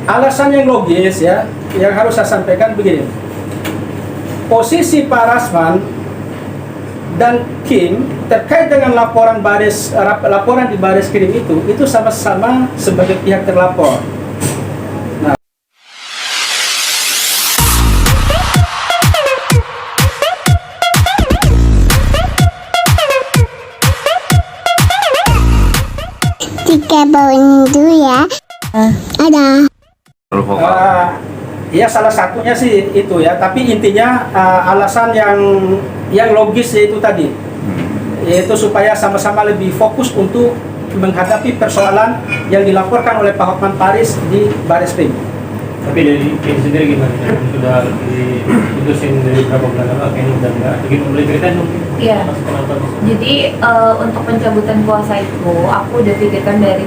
alasan yang logis ya, yang harus saya sampaikan begini. Posisi Pak Rasman dan Kim terkait dengan laporan di Baris Krim itu sama-sama sebagai pihak terlapor. Nah, Tiga bawang dulu ya. Ada. ya salah satunya sih itu ya, tapi intinya alasan yang logis yaitu tadi, yaitu supaya sama-sama lebih fokus untuk menghadapi persoalan yang dilaporkan oleh Pak Hotman Paris di Baris Krim. Tapi dari Kim sendiri gimana? Sudah diputusin dari berapa bulan lalu, kayaknya udah enggak. Jadi boleh ceritain mungkin? Iya. Kenapa bisa? Jadi untuk pencabutan kuasa itu aku udah pikirkan dari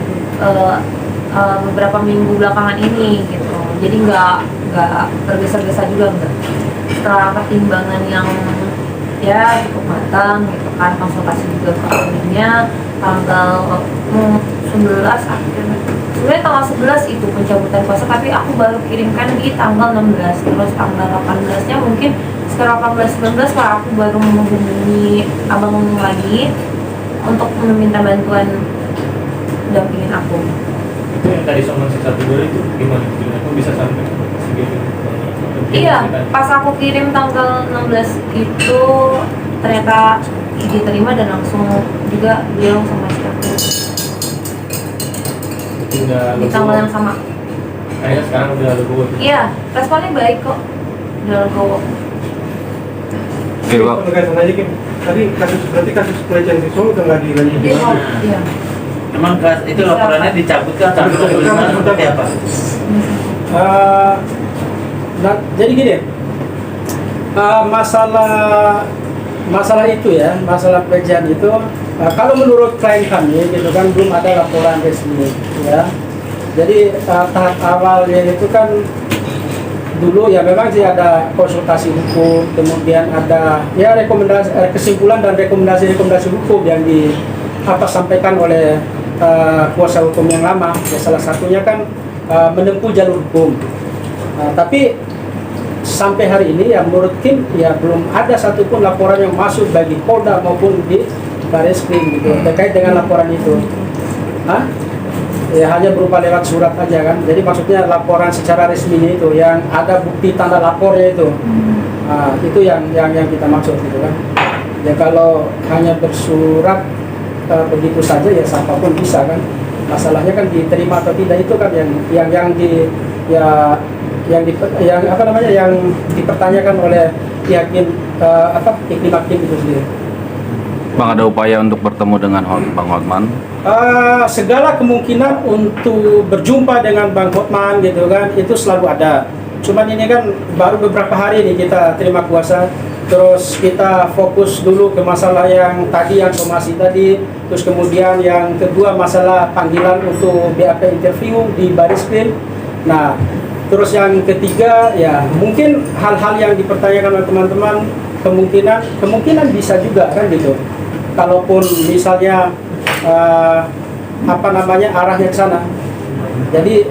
beberapa minggu belakangan ini gitu. Jadi nggak tergesa-gesa juga enggak. Setelah pertimbangan yang ya cukup matang gitu kan, konsultasi juga ke ahlinya, tanggal 11 akhirnya. Sebenarnya tanggal 11 itu pencabutan kuasa, tapi aku baru kirimkan di tanggal 16. Terus tanggal 18-nya mungkin sekarang 18-19 lah aku baru menghubungi abang lagi untuk meminta bantuan dampingin aku. Itu yang tadi soal satu dua itu gimana? Aku bisa sampai segini? Iya, pas aku kirim tanggal 16 itu ternyata diterima dan langsung juga bilang sama istri aku di tanggal yang sama. Kayaknya sekarang udah legowo. Iya, responnya baik kok, udah legowo. Oke, Pak. Penegasan aja, Kim. Tadi berarti kasus pelecehan seksual udah nggak dilanjutin Dia mau, lagi. iya. Emang itu laporannya dicabut kan atau seperti apa? Nah, jadi gini, masalah itu ya, masalah pelecehan itu, kalau menurut klien kami gitu kan belum ada laporan resmi ya. Jadi tahap awalnya itu kan dulu ya memang sih ada konsultasi hukum, kemudian ada ya rekomendasi kesimpulan dan rekomendasi hukum yang sampaikan oleh kuasa hukum yang lama. Ya, salah satunya kan menempuh jalur hukum. Tapi sampai hari ini ya menurut Kim ya belum ada satupun laporan yang masuk bagi Polda maupun di Baris Krim gitu terkait dengan laporan itu. Ya hanya berupa lewat surat aja kan. Jadi maksudnya laporan secara resminya itu yang ada bukti tanda lapornya itu. Itu yang kita maksud gitu kan. Ya kalau hanya bersurat begitu saja ya siapapun bisa kan. Masalahnya kan diterima atau tidak itu kan yang dipertanyakan oleh pihak Iklim Hakim itu sendiri. Bang, ada upaya untuk bertemu dengan Bang Hotman? Segala kemungkinan untuk berjumpa dengan Bang Hotman gitu kan itu selalu ada. Cuman ini kan baru beberapa hari ini kita terima kuasa, terus kita fokus dulu ke masalah yang tadi, yang somasi tadi, terus kemudian yang kedua masalah panggilan untuk BAP interview di Baris Krim. Nah, terus yang ketiga ya mungkin hal-hal yang dipertanyakan oleh teman-teman kemungkinan bisa juga kan gitu. Kalaupun misalnya arahnya ke sana. Jadi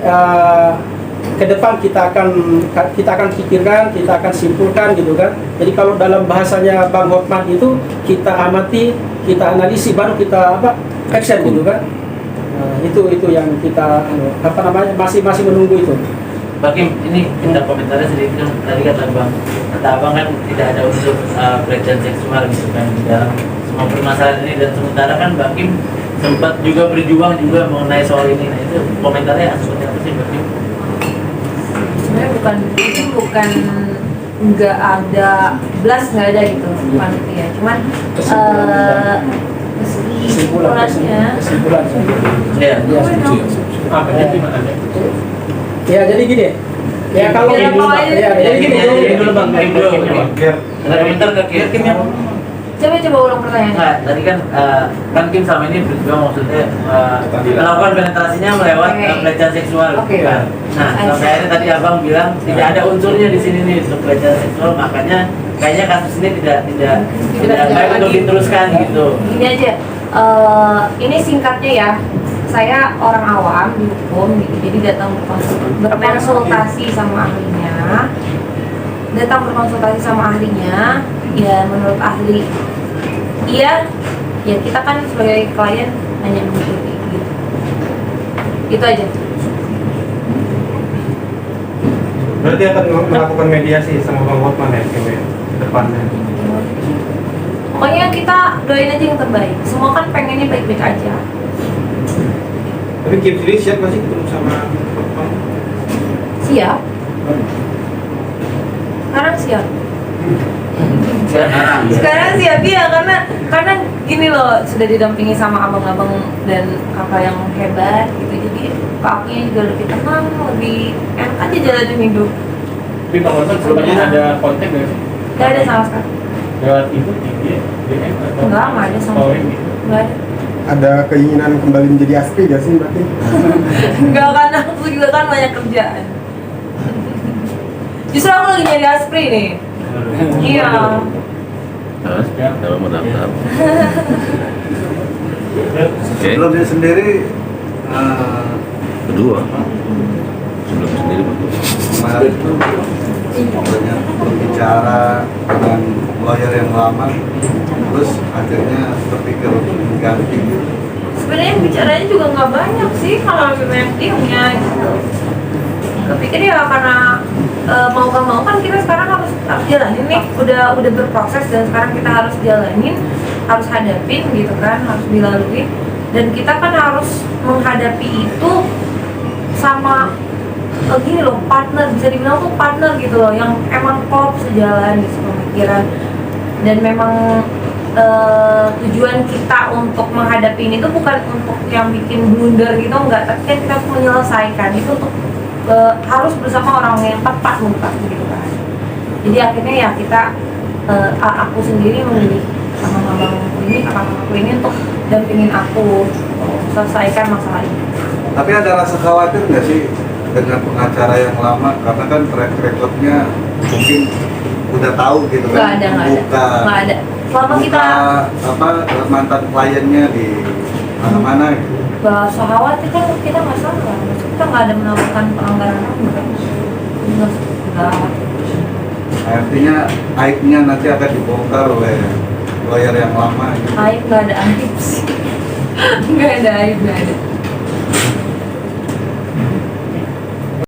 ke depan kita akan pikirkan, kita akan simpulkan gitu kan. Jadi kalau dalam bahasanya Bang Hotman itu kita amati, kita analisis, baru kita action gitu kan. Itu yang kita masih menunggu itu. Bang Kim, ini kita komentarnya sedikit kan, tadi kata abang kan tidak ada unsur pelecehan seksual gitu kan di dalam semua permasalahan ini, dan sementara kan Bang Kim sempat juga berjuang juga mengenai soal ini. Nah itu komentarnya seperti apa sih Bang Kim? Sebenarnya bukan nggak ada nggak ada gitu, bukan itu ya. Cuman kesimpulannya. Ya. Ya jadi gini. Ya kalau jadi gini dulu Bang Kim dulu. Ada komentar ke Kim yang Coba ulang pertanyaannya. Nah, tadi kan Kim selama ini berjuang maksudnya melakukan penetrasinya melewat pelecehan seksual, kan? Nah, sampai akhirnya tadi abang bilang tidak ada unsurnya di sini nih untuk pelecehan seksual, makanya kayaknya kasus ini tidak baik untuk diteruskan gitu. Gini aja, ini singkatnya ya. saya orang awam di hukum gitu, jadi datang berkonsultasi sama ahlinya, ya menurut ahli, iya, ya kita kan sebagai klien hanya mengikuti gitu, itu aja. Berarti akan melakukan mediasi sama Bang Hotman ya ke depannya. Pokoknya kita doain aja yang terbaik. Semua kan pengennya baik-baik aja. Tapi Kim sendiri siap nggak sih ketemu sama Hotman? Siap. Sekarang siap. Sekarang siap ya, karena gini loh, sudah didampingi sama abang-abang dan kakak yang hebat gitu, jadi kakaknya juga lebih tenang, lebih enak aja jalanin hidup. Tapi Pak Hotman sebelumnya ada kontak nggak sih? Gak ada sama sekali. Lewat ibu, IG, DM atau? Nggak ada sama story sekali. gitu? Nggak ada. Ada keinginan kembali menjadi aspi gak sih berarti? Enggak, kan aku juga kan banyak kerjaan. Justru aku lagi nyari aspri nih. Iya. Terus, kalau mau daftar. Oke, Sebelum dia sendiri kedua. Sebelum sendiri berdua. kemarin tuh banyak berbicara dengan lawyer yang lama, terus akhirnya berpikir untuk mengganti gitu. Sebenarnya bicaranya juga nggak banyak sih, kalau lebih banyak diemnya gitu. Kepikir ya karena mau gak mau kan kita sekarang harus jalanin nih, udah berproses dan sekarang kita harus jalanin, harus hadapin gitu kan, harus dilalui, dan kita kan harus menghadapi itu sama gini loh, partner, bisa dibilang tuh partner gitu loh, yang emang klop sejalan gitu pemikiran, dan memang tujuan kita untuk menghadapi ini tuh bukan untuk yang bikin blunder gitu, enggak, tapi kan kita harus menyelesaikan itu untuk harus bersama orang yang tepat muka gitu kan. Jadi akhirnya ya kita aku sendiri memilih abang-abang ini, kakak-kakakku ini untuk dampingin aku selesaikan masalah ini. Tapi ada rasa khawatir nggak sih dengan pengacara yang lama, karena kan track recordnya mungkin udah tahu gitu kan? Nggak ada. Selama kita apa mantan kliennya di mana-mana gitu. gak usah khawatir, kan kita nggak salah, kita nggak ada melakukan pelanggaran HAM kan, nggak. Artinya aibnya nanti akan dibongkar oleh lawyer yang lama gitu. Aib nggak ada aib sih, nggak ada aib, nggak ada.